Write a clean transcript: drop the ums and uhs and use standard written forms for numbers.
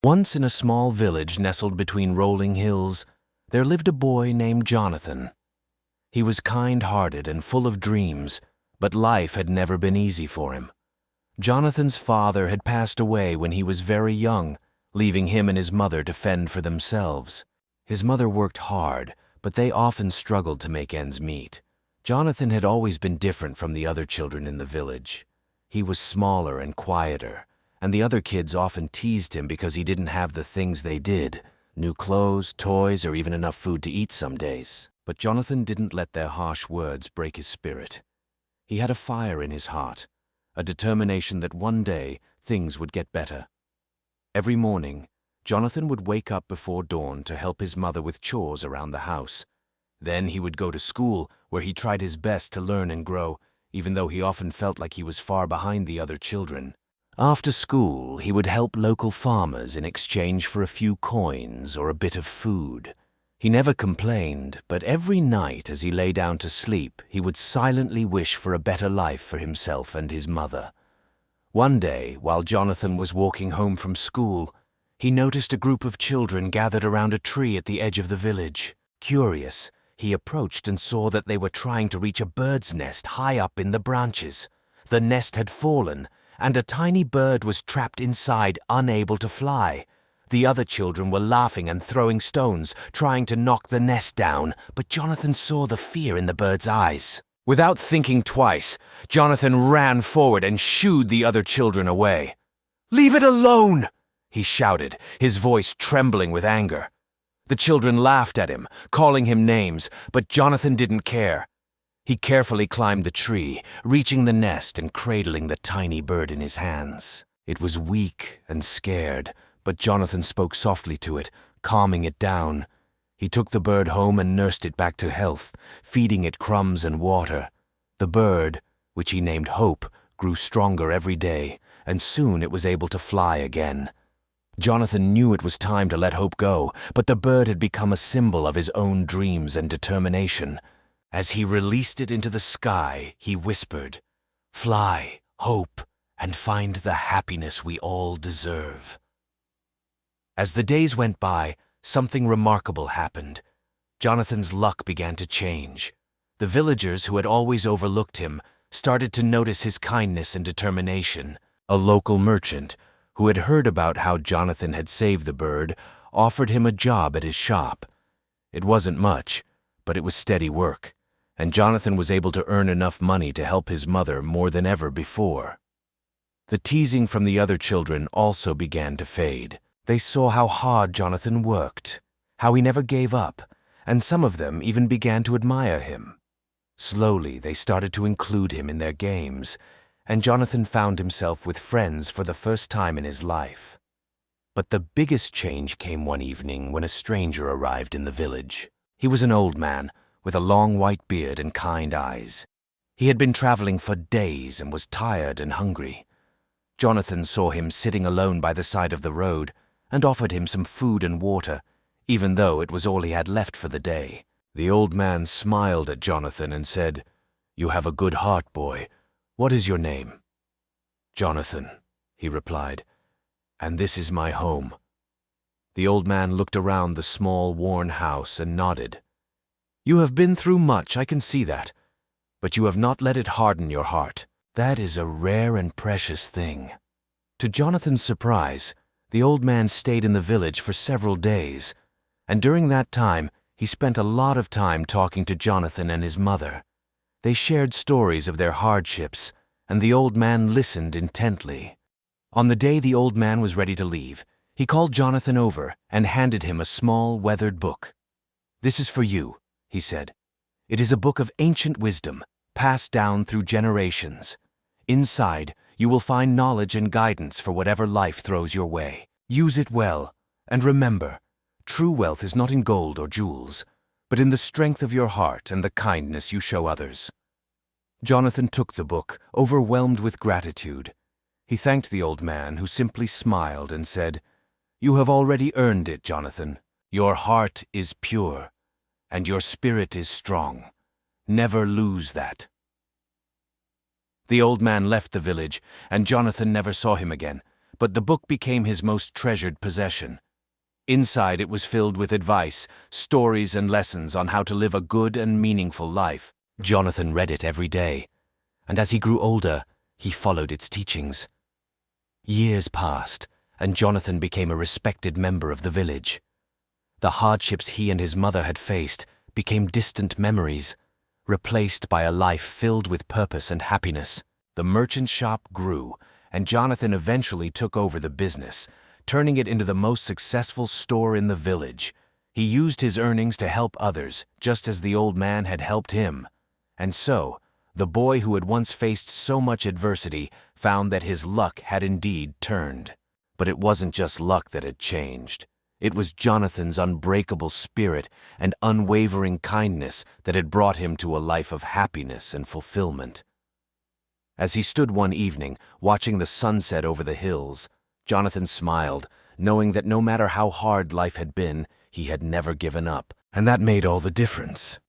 Once in a small village nestled between rolling hills, there lived a boy named Jonathan. He was kind-hearted and full of dreams, but life had never been easy for him. Jonathan's father had passed away when he was very young, leaving him and his mother to fend for themselves. His mother worked hard, but they often struggled to make ends meet. Jonathan had always been different from the other children in the village. He was smaller and quieter, and the other kids often teased him because he didn't have the things they did, new clothes, toys, or even enough food to eat some days. But Jonathan didn't let their harsh words break his spirit. He had a fire in his heart, a determination that one day things would get better. Every morning, Jonathan would wake up before dawn to help his mother with chores around the house. Then he would go to school, where he tried his best to learn and grow, even though he often felt like he was far behind the other children. After school, he would help local farmers in exchange for a few coins or a bit of food. He never complained, but every night as he lay down to sleep, he would silently wish for a better life for himself and his mother. One day, while Jonathan was walking home from school, he noticed a group of children gathered around a tree at the edge of the village. Curious, he approached and saw that they were trying to reach a bird's nest high up in the branches. The nest had fallen, and a tiny bird was trapped inside, unable to fly. The other children were laughing and throwing stones, trying to knock the nest down, but Jonathan saw the fear in the bird's eyes. Without thinking twice, Jonathan ran forward and shooed the other children away. "Leave it alone!" he shouted, his voice trembling with anger. The children laughed at him, calling him names, but Jonathan didn't care. He carefully climbed the tree, reaching the nest and cradling the tiny bird in his hands. It was weak and scared, but Jonathan spoke softly to it, calming it down. He took the bird home and nursed it back to health, feeding it crumbs and water. The bird, which he named Hope, grew stronger every day, and soon it was able to fly again. Jonathan knew it was time to let Hope go, but the bird had become a symbol of his own dreams and determination. As he released it into the sky, he whispered, "Fly, Hope, and find the happiness we all deserve." As the days went by, something remarkable happened. Jonathan's luck began to change. The villagers who had always overlooked him started to notice his kindness and determination. A local merchant, who had heard about how Jonathan had saved the bird, offered him a job at his shop. It wasn't much, but it was steady work, and Jonathan was able to earn enough money to help his mother more than ever before. The teasing from the other children also began to fade. They saw how hard Jonathan worked, how he never gave up, and some of them even began to admire him. Slowly, they started to include him in their games, and Jonathan found himself with friends for the first time in his life. But the biggest change came one evening when a stranger arrived in the village. He was an old man, with a long white beard and kind eyes. He had been traveling for days and was tired and hungry. Jonathan saw him sitting alone by the side of the road and offered him some food and water, even though it was all he had left for the day. The old man smiled at Jonathan and said, "You have a good heart, boy. What is your name?" "Jonathan," he replied, "and this is my home." The old man looked around the small, worn house and nodded. "You have been through much, I can see that, but you have not let it harden your heart. That is a rare and precious thing." To Jonathan's surprise, the old man stayed in the village for several days, and during that time, he spent a lot of time talking to Jonathan and his mother. They shared stories of their hardships, and the old man listened intently. On the day the old man was ready to leave, he called Jonathan over and handed him a small, weathered book. "This is for you," he said. "It is a book of ancient wisdom, passed down through generations. Inside, you will find knowledge and guidance for whatever life throws your way. Use it well, and remember, true wealth is not in gold or jewels, but in the strength of your heart and the kindness you show others." Jonathan took the book, overwhelmed with gratitude. He thanked the old man, who simply smiled and said, "You have already earned it, Jonathan. Your heart is pure, and your spirit is strong. Never lose that." The old man left the village, and Jonathan never saw him again, but the book became his most treasured possession. Inside it was filled with advice, stories, and lessons on how to live a good and meaningful life. Jonathan read it every day, and as he grew older, he followed its teachings. Years passed, and Jonathan became a respected member of the village. The hardships he and his mother had faced became distant memories, replaced by a life filled with purpose and happiness. The merchant shop grew, and Jonathan eventually took over the business, turning it into the most successful store in the village. He used his earnings to help others, just as the old man had helped him. And so, the boy who had once faced so much adversity found that his luck had indeed turned. But it wasn't just luck that had changed. It was Jonathan's unbreakable spirit and unwavering kindness that had brought him to a life of happiness and fulfillment. As he stood one evening, watching the sunset over the hills, Jonathan smiled, knowing that no matter how hard life had been, he had never given up. And that made all the difference.